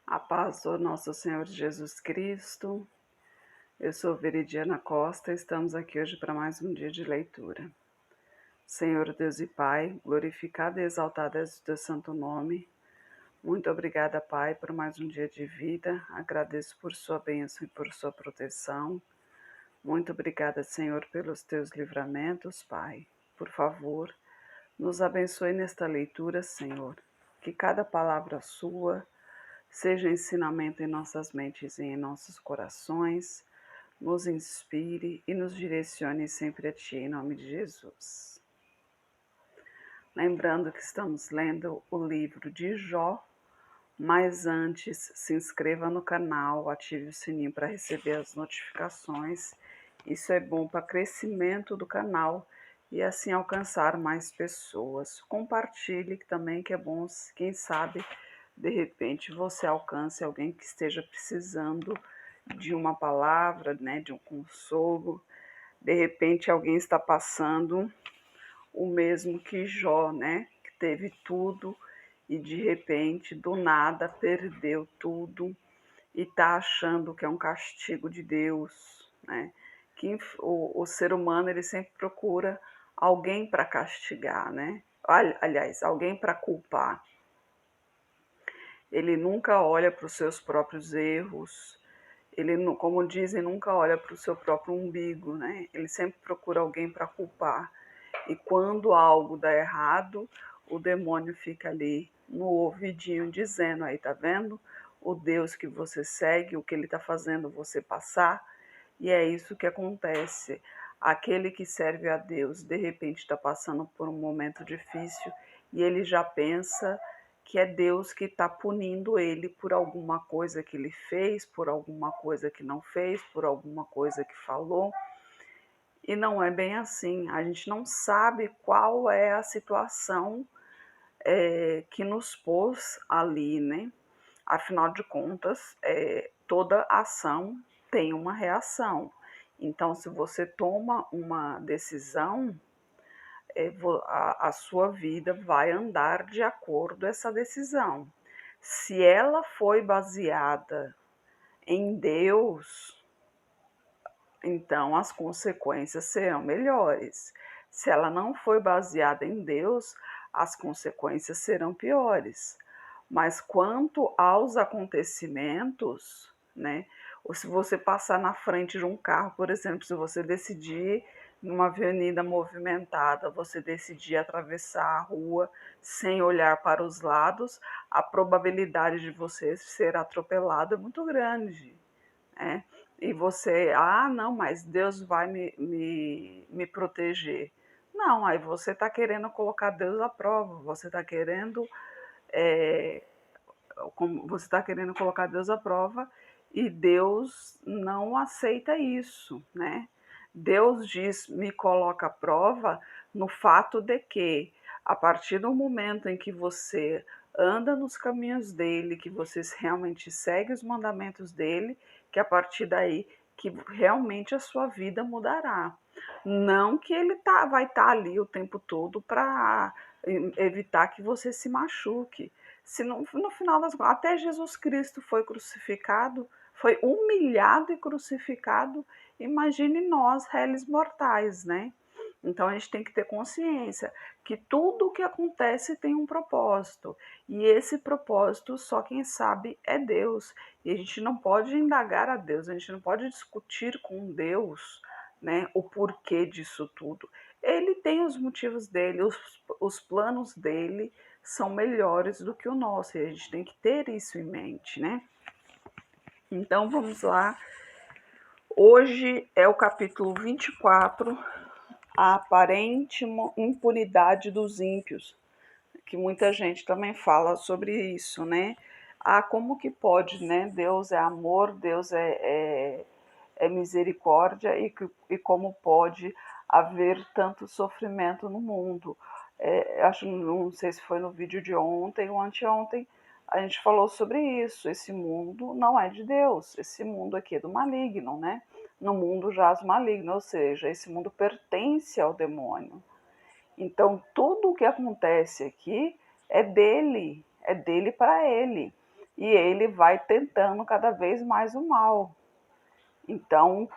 A paz do nosso Senhor Jesus Cristo. Eu sou Veridiana Costa, estamos aqui hoje para mais um dia de leitura. Senhor Deus e Pai, glorificado e exaltado é o teu santo nome. Muito obrigada, Pai, por mais um dia de vida. Agradeço por sua bênção e por sua proteção. Muito obrigada, Senhor, pelos teus livramentos, Pai. Por favor, nos abençoe nesta leitura, Senhor. Que cada palavra sua seja ensinamento em nossas mentes e em nossos corações, nos inspire e nos direcione sempre a Ti, em nome de Jesus. Lembrando que estamos lendo o livro de Jó, mas antes se inscreva no canal, ative o sininho para receber as notificações. Isso é bom para o crescimento do canal e assim alcançar mais pessoas. Compartilhe também, que é bom, quem sabe, de repente você alcance alguém que esteja precisando de uma palavra, né, de um consolo. De repente alguém está passando o mesmo que Jó, né, que teve tudo e de repente, do nada, perdeu tudo e está achando que é um castigo de Deus, né? Que o ser humano ele sempre procura alguém para castigar, né? Aliás, alguém para culpar. Ele nunca olha para os seus próprios erros, ele, como dizem, nunca olha para o seu próprio umbigo, né? Ele sempre procura alguém para culpar. E quando algo dá errado, o demônio fica ali no ouvidinho dizendo, aí tá vendo? O Deus que você segue, o que ele está fazendo você passar. E é isso que acontece. Aquele que serve a Deus, de repente está passando por um momento difícil e ele já pensa que é Deus que está punindo ele por alguma coisa que ele fez, por alguma coisa que não fez, por alguma coisa que falou. E não é bem assim. A gente não sabe qual é a situação que nos pôs ali, né? Afinal de contas, toda ação tem uma reação. Então, se você toma uma decisão, a sua vida vai andar de acordo com essa decisão. Se ela foi baseada em Deus, então as consequências serão melhores. Se ela não foi baseada em Deus, as consequências serão piores. Mas quanto aos acontecimentos, né? Ou se você passar na frente de um carro, por exemplo, se você decidir numa avenida movimentada, você decidir atravessar a rua sem olhar para os lados, a probabilidade de você ser atropelado é muito grande, né? E você, não, mas Deus vai me proteger. Não, aí você está querendo colocar Deus à prova, você está querendo, você está querendo colocar Deus à prova e Deus não aceita isso, né? Deus diz, me coloca à prova no fato de que, a partir do momento em que você anda nos caminhos dele, que você realmente segue os mandamentos dele, que a partir daí que realmente a sua vida mudará. Não que ele vai estar ali o tempo todo para evitar que você se machuque. Se no final das contas, até Jesus Cristo foi crucificado, foi humilhado e crucificado, imagine nós, réis mortais, né? Então a gente tem que ter consciência que tudo o que acontece tem um propósito. E esse propósito só quem sabe é Deus. E a gente não pode indagar a Deus, a gente não pode discutir com Deus, né, o porquê disso tudo. Ele tem os motivos dele, os planos dele são melhores do que o nosso. E a gente tem que ter isso em mente, né? Então vamos lá. Hoje é o capítulo 24, a aparente impunidade dos ímpios, que muita gente também fala sobre isso, né? Como que pode, né? Deus é amor, Deus é misericórdia e como pode haver tanto sofrimento no mundo. Acho, não sei se foi no vídeo de ontem ou anteontem, a gente falou sobre isso. Esse mundo não é de Deus, esse mundo aqui é do maligno, né? No mundo jaz o maligno, ou seja, esse mundo pertence ao demônio. Então, tudo o que acontece aqui é dele para ele. e ele vai tentando cada vez mais o mal. Então,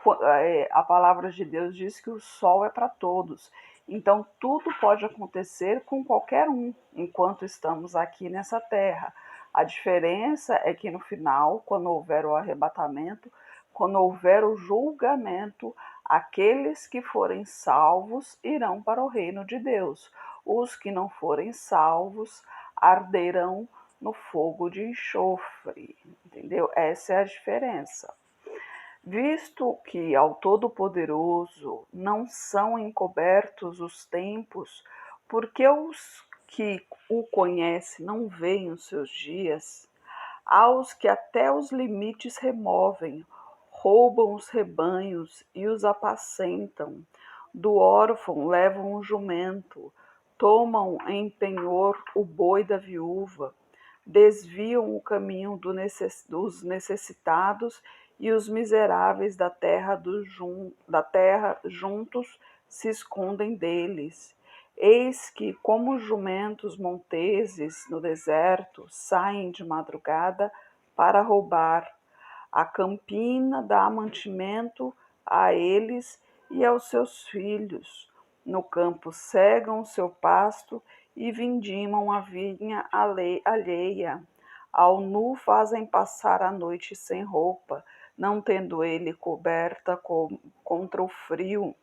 a palavra de Deus diz que o sol é para todos. Então, tudo pode acontecer com qualquer um enquanto estamos aqui nessa terra. A diferença é que no final, quando houver o arrebatamento, quando houver o julgamento, aqueles que forem salvos irão para o reino de Deus. Os que não forem salvos arderão no fogo de enxofre. Entendeu? Essa é a diferença. Visto que ao Todo-Poderoso não são encobertos os tempos, porque os que o conhecem não veem os seus dias, aos que até os limites removem, roubam os rebanhos e os apacentam, do órfão levam o jumento, tomam em penhor o boi da viúva, desviam o caminho dos necessitados e os miseráveis da terra juntos se escondem deles. Eis que, como jumentos monteses no deserto, saem de madrugada para roubar. A campina dá mantimento a eles e aos seus filhos. No campo cegam o seu pasto e vindimam a vinha alheia. Ao nu fazem passar a noite sem roupa, não tendo ele coberta contra o frio.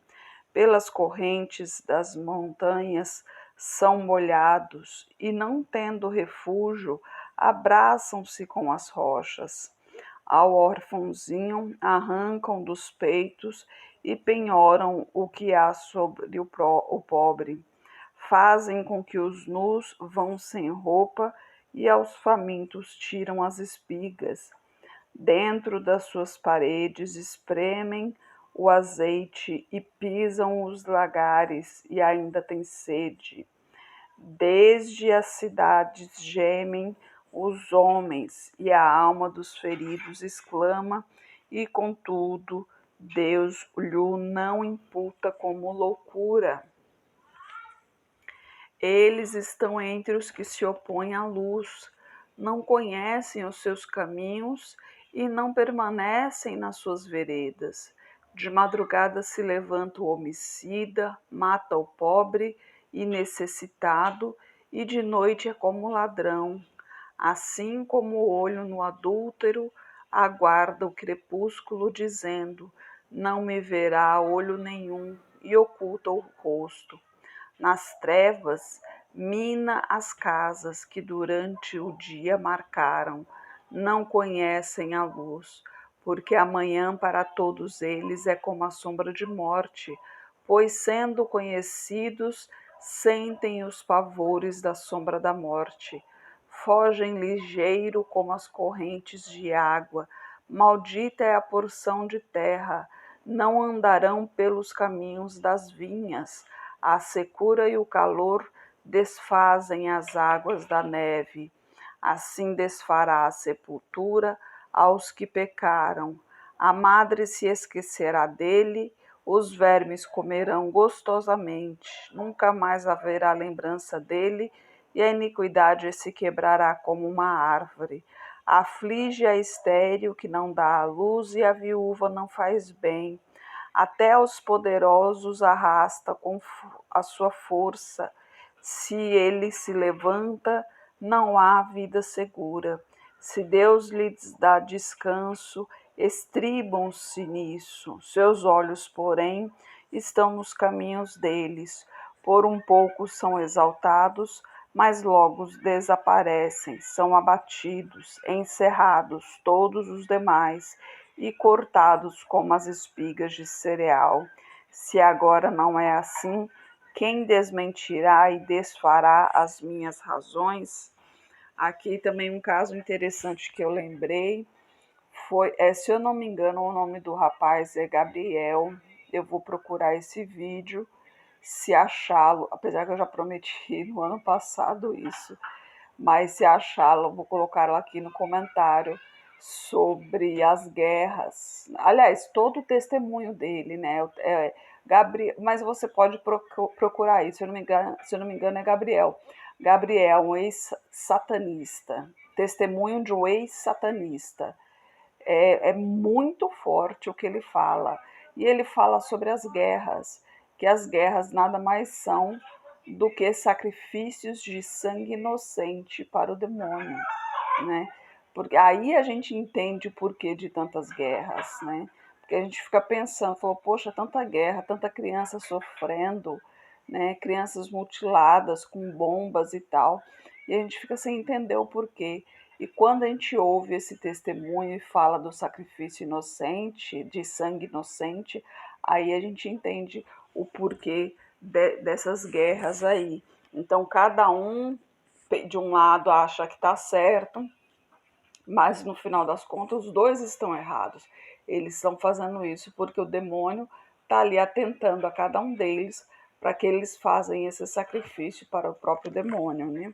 Pelas correntes das montanhas são molhados e, não tendo refúgio, abraçam-se com as rochas. Ao órfãozinho arrancam dos peitos e penhoram o que há sobre o pobre. Fazem com que os nus vão sem roupa e aos famintos tiram as espigas. Dentro das suas paredes espremem o azeite e pisam os lagares e ainda têm sede. Desde as cidades gemem os homens e a alma dos feridos exclama, e contudo Deus lhe não imputa como loucura. Eles estão entre os que se opõem à luz, não conhecem os seus caminhos e não permanecem nas suas veredas. De madrugada se levanta o homicida, mata o pobre e necessitado, e de noite é como ladrão. Assim como o olho no adúltero aguarda o crepúsculo, dizendo: não me verá olho nenhum, e oculta o rosto. Nas trevas, mina as casas que durante o dia marcaram, não conhecem a luz, porque a manhã para todos eles é como a sombra de morte, pois sendo conhecidos, sentem os pavores da sombra da morte. Fogem ligeiro como as correntes de água, maldita é a porção de terra, não andarão pelos caminhos das vinhas. A secura e o calor desfazem as águas da neve. Assim desfará a sepultura aos que pecaram. A madre se esquecerá dele, os vermes comerão gostosamente. Nunca mais haverá lembrança dele, e a iniquidade se quebrará como uma árvore. Aflige a estéril que não dá à luz, e a viúva não faz bem. Até os poderosos arrasta com a sua força. Se ele se levanta, não há vida segura. Se Deus lhes dá descanso, estribam-se nisso. Seus olhos, porém, estão nos caminhos deles. Por um pouco são exaltados, mas logo desaparecem, são abatidos, encerrados todos os demais e cortados como as espigas de cereal. Se agora não é assim, quem desmentirá e desfará as minhas razões? Aqui também um caso interessante que eu lembrei se eu não me engano, o nome do rapaz é Gabriel. Eu vou procurar esse vídeo, se achá-lo, apesar que eu já prometi no ano passado isso, mas se achá-lo, vou colocá-lo aqui no comentário sobre as guerras. Aliás, todo o testemunho dele, né? Gabriel, mas você pode procurar isso, se eu não me engano é Gabriel. Gabriel, um ex-satanista. testemunho de um ex-satanista. É muito forte o que ele fala. E ele fala sobre as guerras, que as guerras nada mais são do que sacrifícios de sangue inocente para o demônio, né? Porque aí a gente entende o porquê de tantas guerras, né? Porque a gente fica pensando, falou, poxa, tanta guerra, tanta criança sofrendo, né? Crianças mutiladas com bombas e tal. E a gente fica sem entender o porquê. E quando a gente ouve esse testemunho e fala do sacrifício inocente, de sangue inocente, aí a gente entende o porquê dessas guerras aí. Então, cada um de um lado acha que está certo, mas no final das contas os dois estão errados. Eles estão fazendo isso porque o demônio está ali atentando a cada um deles para que eles façam esse sacrifício para o próprio demônio, né?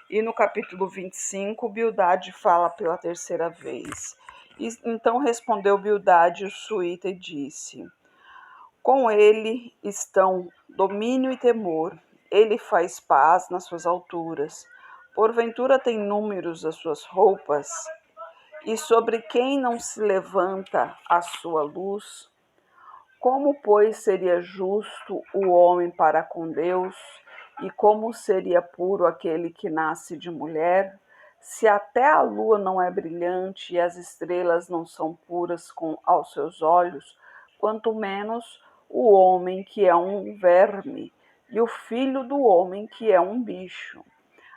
E no capítulo 25, Bildade fala pela terceira vez. E, então respondeu Bildade o suíta e disse: com ele estão domínio e temor. Ele faz paz nas suas alturas. Porventura tem números as suas roupas? E sobre quem não se levanta a sua luz? Como, pois, seria justo o homem para com Deus? E como seria puro aquele que nasce de mulher? Se até a lua não é brilhante e as estrelas não são puras aos seus olhos, quanto menos o homem que é um verme e o filho do homem que é um bicho.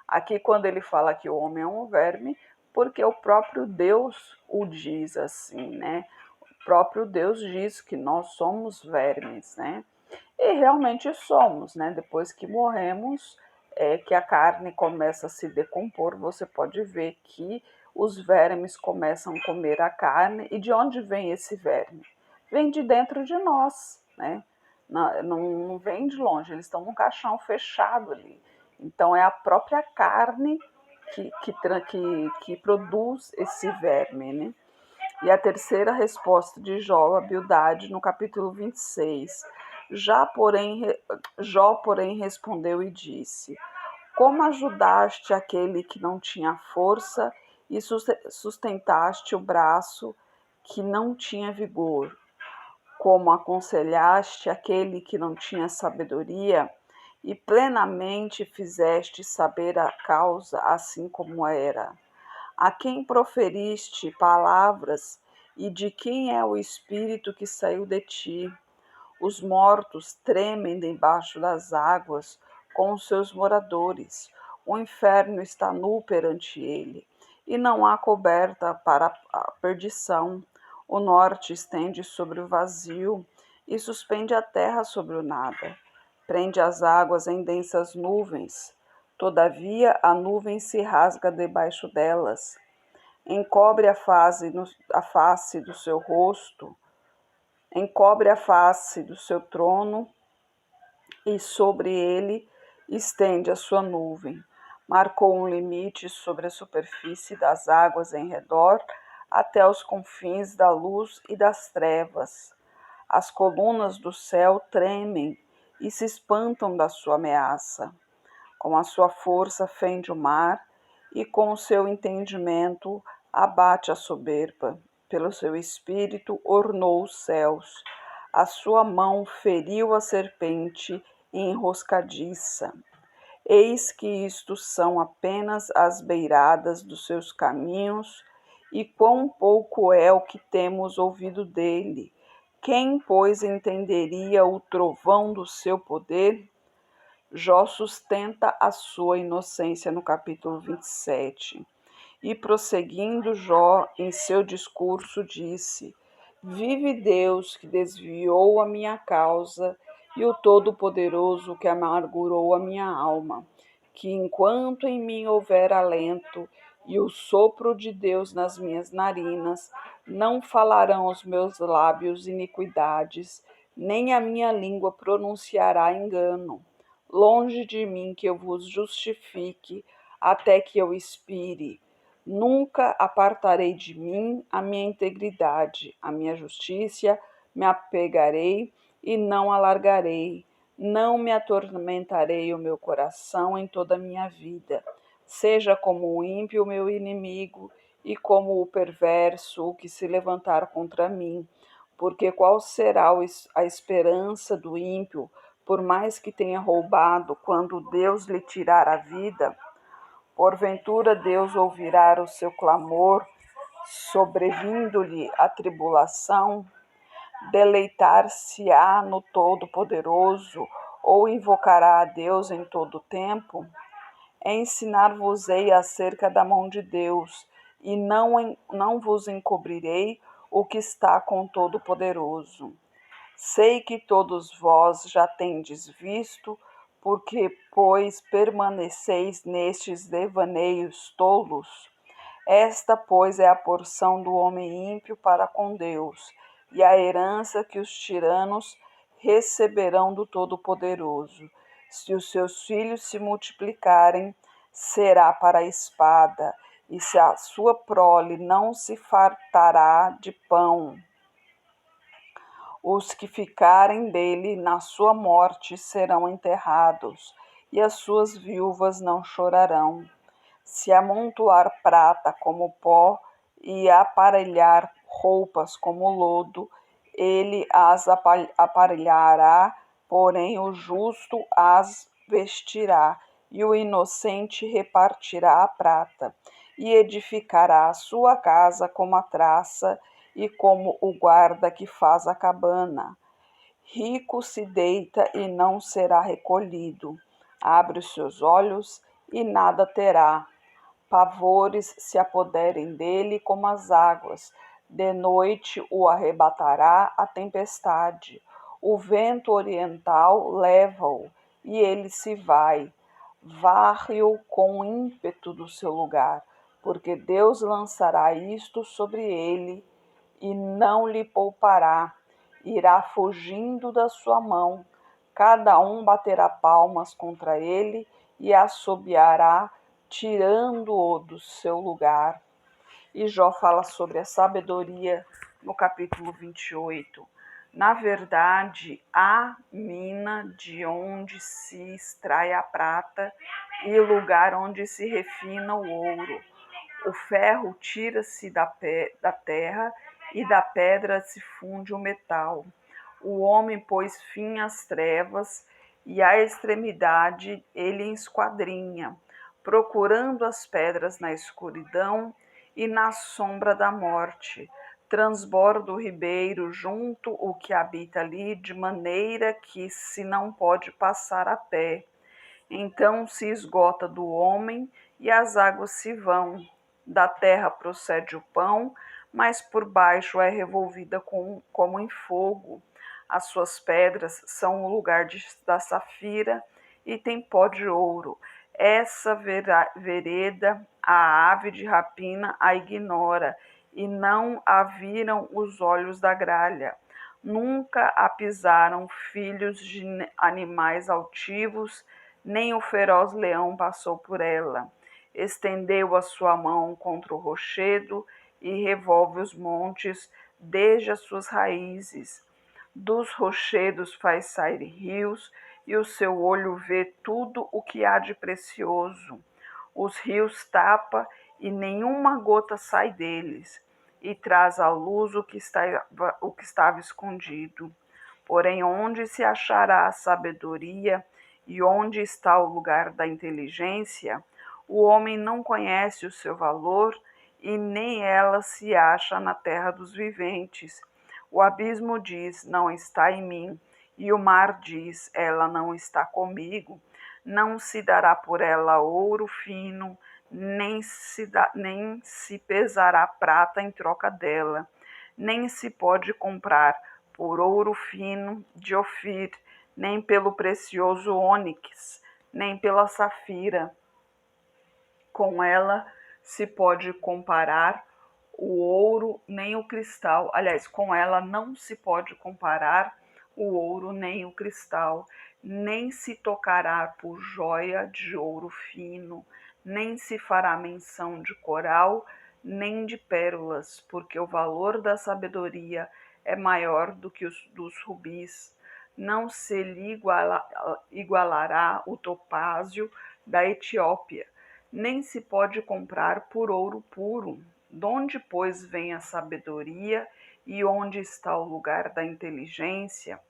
Aqui, quando ele fala que o homem é um verme, porque o próprio Deus o diz assim, né? O próprio Deus diz que nós somos vermes, né? E realmente somos, né? Depois que morremos, que a carne começa a se decompor, você pode ver que os vermes começam a comer a carne. E de onde vem esse verme? Vem de dentro de nós, né? Não vem de longe, eles estão num caixão fechado ali. Então é a própria carne que produz esse verme, né? E a terceira resposta de Jó a Bildade no capítulo 26. Jó, porém, respondeu e disse: como ajudaste aquele que não tinha força e sustentaste o braço que não tinha vigor? Como aconselhaste aquele que não tinha sabedoria e plenamente fizeste saber a causa assim como era? A quem proferiste palavras e de quem é o espírito que saiu de ti? Os mortos tremem debaixo das águas com os seus moradores. O inferno está nu perante ele, e não há coberta para a perdição. O norte estende sobre o vazio e suspende a terra sobre o nada. Prende as águas em densas nuvens. Todavia a nuvem se rasga debaixo delas. Encobre a face do seu rosto, encobre a face do seu trono e sobre ele estende a sua nuvem. Marcou um limite sobre a superfície das águas em redor, até os confins da luz e das trevas. As colunas do céu tremem e se espantam da sua ameaça. Com a sua força fende o mar e com o seu entendimento abate a soberba. Pelo seu espírito ornou os céus. A sua mão feriu a serpente enroscadiça. Eis que isto são apenas as beiradas dos seus caminhos, e quão pouco é o que temos ouvido dele. Quem, pois, entenderia o trovão do seu poder? Jó sustenta a sua inocência no capítulo 27. E prosseguindo Jó em seu discurso disse: vive Deus que desviou a minha causa e o Todo-Poderoso que amargurou a minha alma, que enquanto em mim houver alento e o sopro de Deus nas minhas narinas, não falarão os meus lábios iniquidades, nem a minha língua pronunciará engano. Longe de mim que eu vos justifique, até que eu expire. Nunca apartarei de mim a minha integridade, a minha justiça, me apegarei e não alargarei. Não me atormentarei o meu coração em toda a minha vida. Seja como o ímpio meu inimigo, e como o perverso o que se levantar contra mim. Porque qual será a esperança do ímpio, por mais que tenha roubado, quando Deus lhe tirar a vida? Porventura Deus ouvirá o seu clamor, sobrevindo-lhe a tribulação? Deleitar-se-á no Todo-Poderoso, ou invocará a Deus em todo o tempo? Ensinar-vos-ei acerca da mão de Deus, e não vos encobrirei o que está com Todo-Poderoso. Sei que todos vós já tendes visto, porque, pois, permaneceis nestes devaneios tolos. Esta, pois, é a porção do homem ímpio para com Deus, e a herança que os tiranos receberão do Todo-Poderoso. Se os seus filhos se multiplicarem, será para a espada, e se a sua prole não se fartará de pão. Os que ficarem dele na sua morte serão enterrados, e as suas viúvas não chorarão. Se amontoar prata como pó e aparelhar roupas como lodo, ele as aparelhará, porém o justo as vestirá, e o inocente repartirá a prata, e edificará a sua casa como a traça e como o guarda que faz a cabana. Rico se deita e não será recolhido, abre os seus olhos e nada terá. Pavores se apoderem dele como as águas, de noite o arrebatará a tempestade. O vento oriental leva-o, e ele se vai, varre-o com ímpeto do seu lugar, porque Deus lançará isto sobre ele, e não lhe poupará, irá fugindo da sua mão, cada um baterá palmas contra ele e assobiará, tirando-o do seu lugar. E Jó fala sobre a sabedoria no capítulo 28. Na verdade, há mina de onde se extrai a prata e lugar onde se refina o ouro. O ferro tira-se da terra e da pedra se funde o metal. O homem pôs fim às trevas e à extremidade ele esquadrinha, procurando as pedras na escuridão e na sombra da morte. Transborda o ribeiro junto o que habita ali, de maneira que se não pode passar a pé. Então se esgota do homem e as águas se vão. Da terra procede o pão, mas por baixo é revolvida como em fogo. As suas pedras são o lugar da safira e tem pó de ouro. Essa vereda a ave de rapina a ignora, e não a viram os olhos da gralha. Nunca a pisaram filhos de animais altivos, nem o feroz leão passou por ela. Estendeu a sua mão contra o rochedo e revolve os montes desde as suas raízes. Dos rochedos faz sair rios, e o seu olho vê tudo o que há de precioso. Os rios tapa e nenhuma gota sai deles, e traz à luz o que estava escondido. Porém, onde se achará a sabedoria e onde está o lugar da inteligência? O homem não conhece o seu valor, e nem ela se acha na terra dos viventes. O abismo diz: não está em mim, e o mar diz: ela não está comigo. Não se dará por ela ouro fino, nem se pesará prata em troca dela, nem se pode comprar por ouro fino de Ofir, nem pelo precioso ônix, nem pela safira. Com ela se pode comparar o ouro nem o cristal. Aliás, com ela não se pode comparar o ouro nem o cristal, nem se tocará por joia de ouro fino, nem se fará menção de coral, nem de pérolas, porque o valor da sabedoria é maior do que os dos rubis. Não se lhe igualará o topázio da Etiópia, nem se pode comprar por ouro puro. Donde, pois, vem a sabedoria e onde está o lugar da inteligência?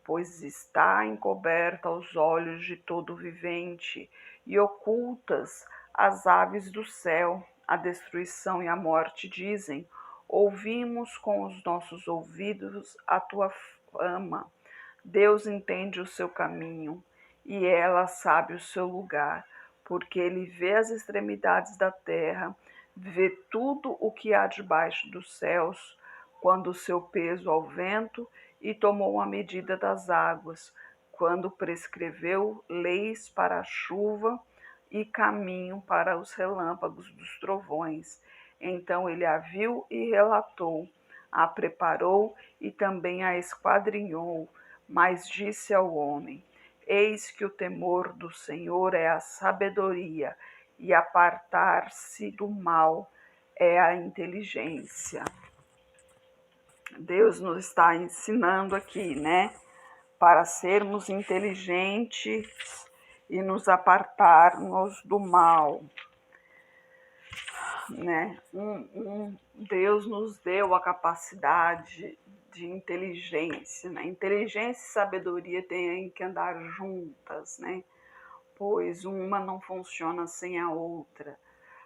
Pois está encoberta aos olhos de todo vivente e ocultas às aves do céu. A destruição e a morte dizem: ouvimos com os nossos ouvidos a tua fama. Deus entende o seu caminho e ela sabe o seu lugar, porque ele vê as extremidades da terra, vê tudo o que há debaixo dos céus, quando o seu peso ao vento e tomou a medida das águas, quando prescreveu leis para a chuva e caminho para os relâmpagos dos trovões. Então ele a viu e relatou, a preparou e também a esquadrinhou, mas disse ao homem: eis que o temor do Senhor é a sabedoria, e apartar-se do mal é a inteligência. Deus nos está ensinando aqui, né? Para sermos inteligentes e nos apartarmos do mal, né? Deus nos deu a capacidade de inteligência, né? Inteligência e sabedoria têm que andar juntas, né? Pois uma não funciona sem a outra.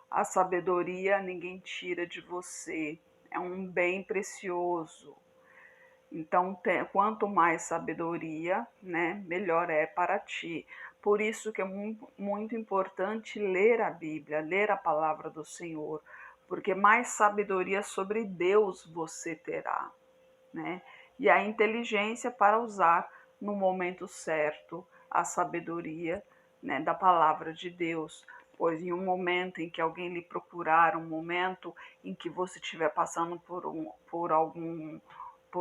A sabedoria ninguém tira de você, é um bem precioso. Então, quanto mais sabedoria, né, melhor é para ti. Por isso que é muito importante ler a Bíblia, ler a palavra do Senhor, porque mais sabedoria sobre Deus você terá, né? E a inteligência para usar no momento certo a sabedoria, né, da palavra de Deus. Pois em um momento em que alguém lhe procurar, um momento em que você estiver passando por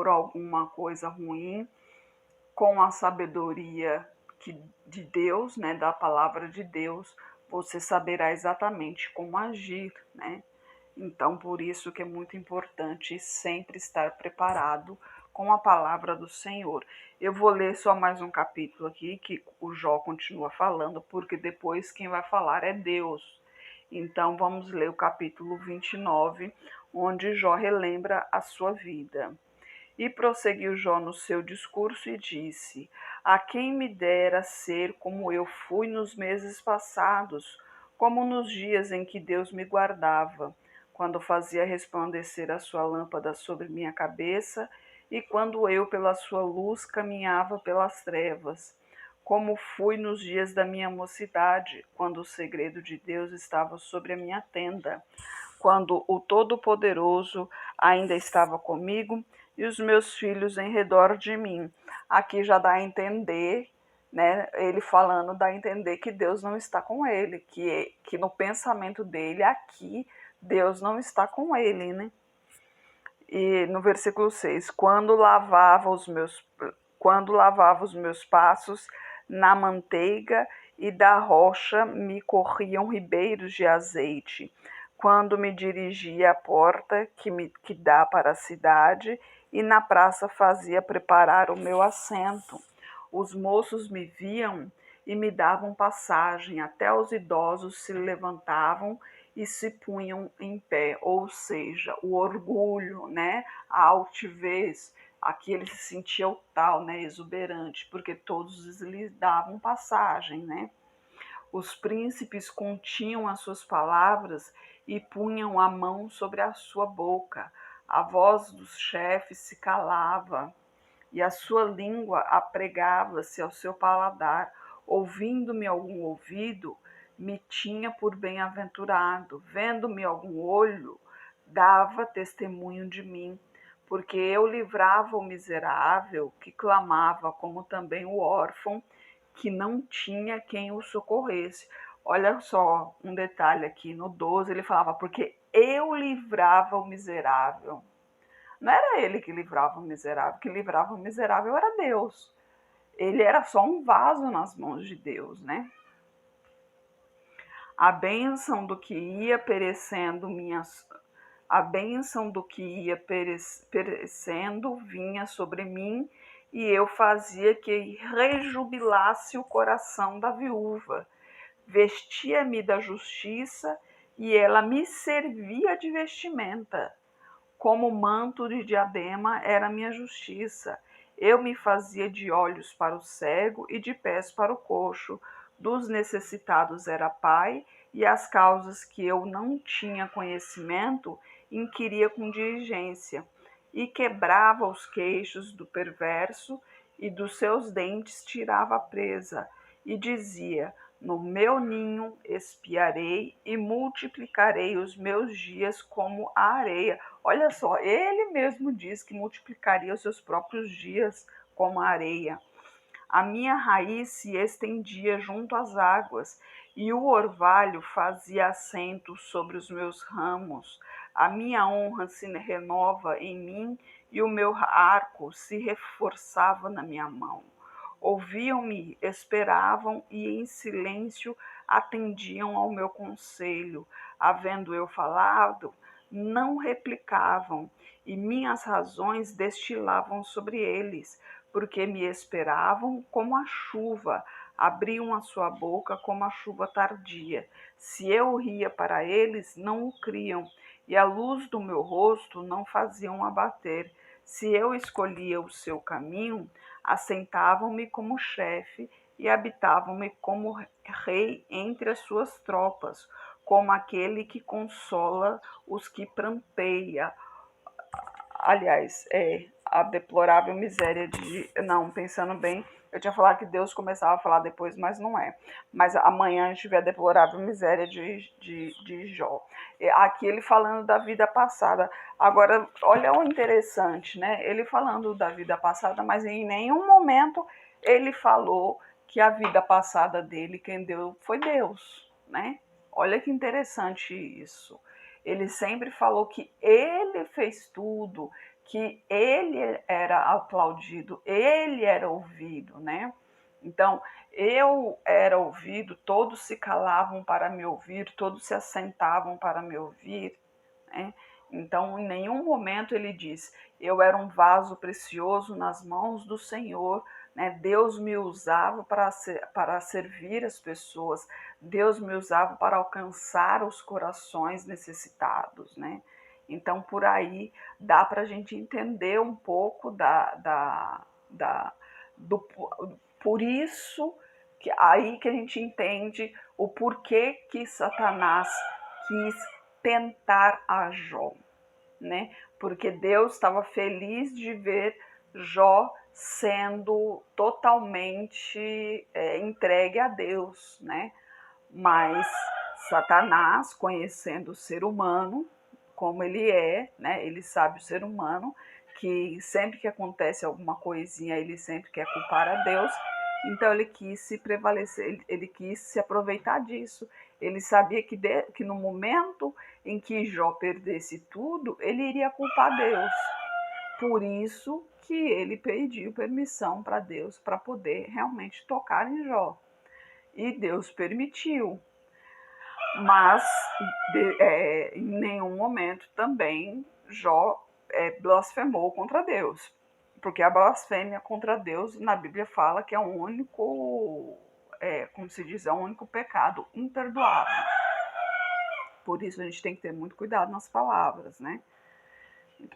alguma coisa ruim, com a sabedoria de Deus, né, da palavra de Deus, você saberá exatamente como agir, né? Então, por isso que é muito importante sempre estar preparado com a palavra do Senhor. Eu vou ler só mais um capítulo aqui, que o Jó continua falando, porque depois quem vai falar é Deus. Então, vamos ler o capítulo 29, onde Jó relembra a sua vida. E prosseguiu Jó no seu discurso e disse: a quem me dera ser como eu fui nos meses passados, como nos dias em que Deus me guardava, quando fazia resplandecer a sua lâmpada sobre minha cabeça e quando eu pela sua luz caminhava pelas trevas. Como fui nos dias da minha mocidade, quando o segredo de Deus estava sobre a minha tenda, quando o Todo-Poderoso ainda estava comigo e os meus filhos em redor de mim. Aqui já dá a entender, né? Ele falando, dá a entender que Deus não está com ele, que no pensamento dele aqui, Deus não está com ele, né? E no versículo 6, quando lavava os meus passos na manteiga e da rocha me corriam ribeiros de azeite. Quando me dirigia à porta que dá para a cidade e na praça fazia preparar o meu assento. Os moços me viam e me davam passagem, até os idosos se levantavam e se punham em pé, ou seja, o orgulho, né, a altivez, aqui ele se sentia o tal, né, exuberante, porque todos lhe davam passagem, né. Os príncipes continham as suas palavras e punham a mão sobre a sua boca. A voz dos chefes se calava e a sua língua apregava-se ao seu paladar. Ouvindo-me algum ouvido, me tinha por bem-aventurado. Vendo-me algum olho, dava testemunho de mim. Porque eu livrava o miserável que clamava, como também o órfão que não tinha quem o socorresse. Olha só um detalhe aqui, no 12 ele falava, porque eu livrava o miserável. Não era ele que livrava o miserável, que livrava o miserável era Deus. Ele era só um vaso nas mãos de Deus, né? A bênção do que ia perecendo perecendo vinha sobre mim e eu fazia que rejubilasse o coração da viúva. vestia-me da justiça e ela me servia de vestimenta. Como manto de diadema era minha justiça. Eu me fazia de olhos para o cego e de pés para o coxo. Dos necessitados era pai, e as causas que eu não tinha conhecimento inquiria com diligência. E quebrava os queixos do perverso, e dos seus dentes tirava a presa. E dizia: no meu ninho espiarei e multiplicarei os meus dias como a areia. Olha só, ele mesmo diz que multiplicaria os seus próprios dias como a areia. A minha raiz se estendia junto às águas, e o orvalho fazia assento sobre os meus ramos. A minha honra se renova em mim, e o meu arco se reforçava na minha mão. Ouviam-me, esperavam e em silêncio atendiam ao meu conselho. Havendo eu falado, não replicavam, e minhas razões destilavam sobre eles, porque me esperavam como a chuva, abriam a sua boca como a chuva tardia. Se eu ria para eles, não o criam, e a luz do meu rosto não faziam abater. Se eu escolhia o seu caminho, assentavam-me como chefe e habitavam-me como rei entre as suas tropas, como aquele que consola os que pranteia. Aliás, a deplorável miséria de. Não, pensando bem, eu tinha falado que Deus começava a falar depois, mas não é. Mas amanhã a gente vê a deplorável miséria de Jó. Aqui ele falando da vida passada. Agora, olha o interessante, né? Ele falando da vida passada, mas em nenhum momento ele falou que a vida passada dele, quem deu foi Deus, né? Olha que interessante isso. Ele sempre falou que ele fez tudo, que ele era aplaudido, ele era ouvido, né? Então, eu era ouvido, todos se calavam para me ouvir, todos se assentavam para me ouvir, né? Então, em nenhum momento ele diz: eu era um vaso precioso nas mãos do Senhor, né? Deus me usava para servir as pessoas, Deus me usava para alcançar os corações necessitados, né? Então, por aí dá para a gente entender um pouco do por isso que aí que a gente entende o porquê que Satanás quis tentar a Jó, né? Porque Deus estava feliz de ver Jó sendo totalmente entregue a Deus, né? Mas Satanás, conhecendo o ser humano como ele é, né? Ele sabe o ser humano, que sempre que acontece alguma coisinha, ele sempre quer culpar a Deus. Então ele quis se prevalecer, ele quis se aproveitar disso. Ele sabia que no momento em que Jó perdesse tudo, ele iria culpar Deus. Por isso que ele pediu permissão para Deus para poder realmente tocar em Jó. E Deus permitiu. Mas em nenhum momento também Jó blasfemou contra Deus. Porque a blasfêmia contra Deus, na Bíblia fala que é o único, como se diz, é o único pecado imperdoável. Por isso a gente tem que ter muito cuidado nas palavras, né?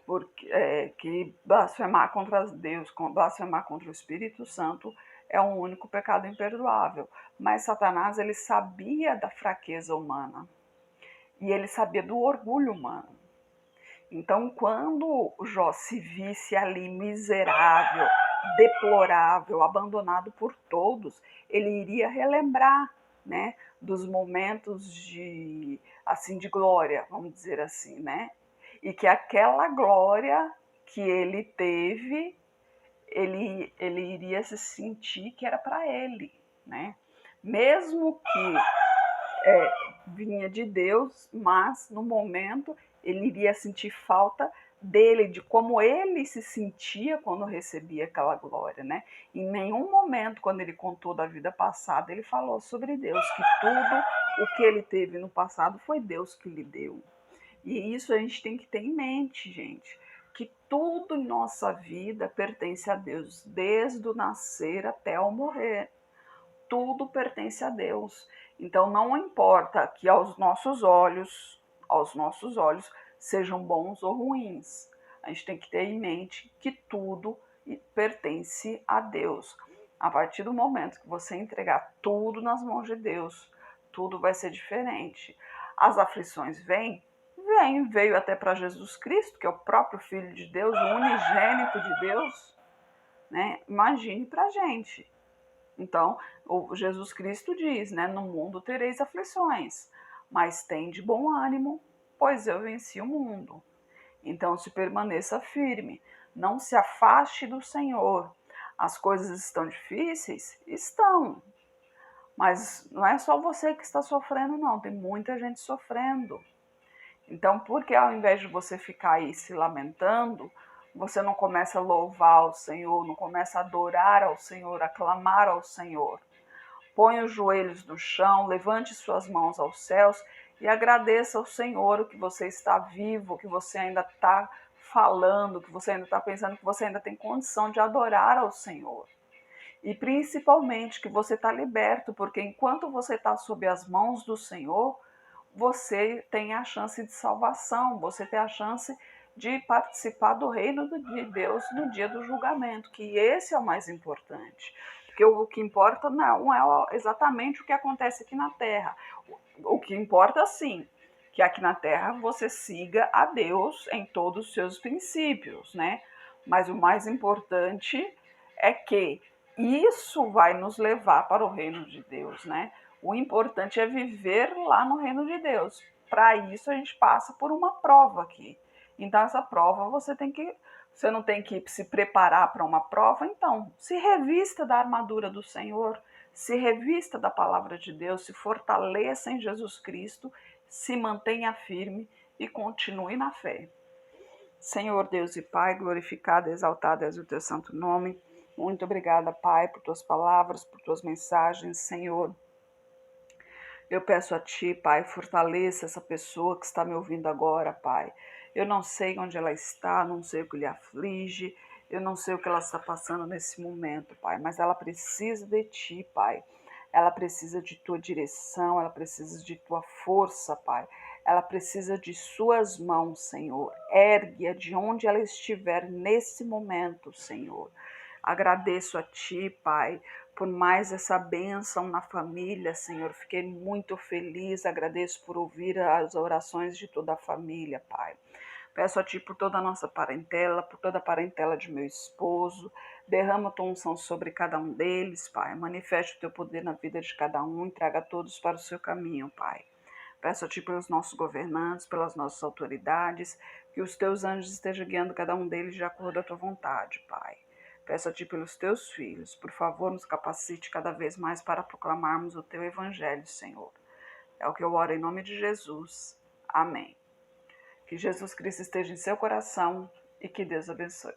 Porque que blasfemar contra Deus, blasfemar contra o Espírito Santo é um único pecado imperdoável. Mas Satanás, ele sabia da fraqueza humana e ele sabia do orgulho humano. Então, quando Jó se visse ali miserável, deplorável, abandonado por todos, ele iria relembrar, né, dos momentos de glória, vamos dizer assim, né? E que aquela glória que ele teve, ele iria se sentir que era para ele, né? Mesmo que vinha de Deus, mas no momento ele iria sentir falta dele, de como ele se sentia quando recebia aquela glória, né? Em nenhum momento, quando ele contou da vida passada, ele falou sobre Deus, que tudo o que ele teve no passado foi Deus que lhe deu. E isso a gente tem que ter em mente, gente, que tudo em nossa vida pertence a Deus, desde o nascer até o morrer. Tudo pertence a Deus. Então não importa que aos nossos olhos, sejam bons ou ruins. A gente tem que ter em mente que tudo pertence a Deus. A partir do momento que você entregar tudo nas mãos de Deus, tudo vai ser diferente. As aflições veio até para Jesus Cristo, que é o próprio Filho de Deus, o unigênito de Deus, né? Imagine para a gente. Então, o Jesus Cristo diz, né? No mundo tereis aflições, mas tende bom ânimo, pois eu venci o mundo. Então, se permaneça firme, não se afaste do Senhor. As coisas estão difíceis? Estão. Mas não é só você que está sofrendo, não. Tem muita gente sofrendo. Então, por que ao invés de você ficar aí se lamentando, você não começa a louvar ao Senhor, não começa a adorar ao Senhor, a clamar ao Senhor? Põe os joelhos no chão, levante suas mãos aos céus e agradeça ao Senhor que você está vivo, que você ainda está falando, que você ainda está pensando, que você ainda tem condição de adorar ao Senhor. E principalmente que você está liberto, porque enquanto você está sob as mãos do Senhor, você tem a chance de salvação, você tem a chance de participar do reino de Deus no dia do julgamento, que esse é o mais importante. Porque o que importa não é exatamente o que acontece aqui na Terra. O que importa, sim, que aqui na Terra você siga a Deus em todos os seus princípios, né? Mas o mais importante é que isso vai nos levar para o reino de Deus, né? O importante é viver lá no reino de Deus. Para isso a gente passa por uma prova aqui. Então essa prova você não tem que se preparar para uma prova, então se revista da armadura do Senhor, se revista da palavra de Deus, se fortaleça em Jesus Cristo, se mantenha firme e continue na fé. Senhor Deus e Pai, glorificado e exaltado és o teu santo nome. Muito obrigada, Pai, por tuas palavras, por tuas mensagens, Senhor. Eu peço a Ti, Pai, fortaleça essa pessoa que está me ouvindo agora, Pai. Eu não sei onde ela está, não sei o que lhe aflige, eu não sei o que ela está passando nesse momento, Pai, mas ela precisa de Ti, Pai. Ela precisa de Tua direção, ela precisa de Tua força, Pai. Ela precisa de Suas mãos, Senhor. Ergue-a de onde ela estiver nesse momento, Senhor. Agradeço a Ti, Pai, por mais essa bênção na família, Senhor. Fiquei muito feliz, agradeço por ouvir as orações de toda a família, Pai. Peço a Ti por toda a nossa parentela, por toda a parentela de meu esposo. Derrama a Tua unção sobre cada um deles, Pai. Manifeste o Teu poder na vida de cada um e traga todos para o Seu caminho, Pai. Peço a Ti pelos nossos governantes, pelas nossas autoridades, que os Teus anjos estejam guiando cada um deles de acordo à Tua vontade, Pai. Peço a Ti pelos Teus filhos, por favor, nos capacite cada vez mais para proclamarmos o Teu Evangelho, Senhor. É o que eu oro em nome de Jesus. Amém. Que Jesus Cristo esteja em seu coração e que Deus abençoe.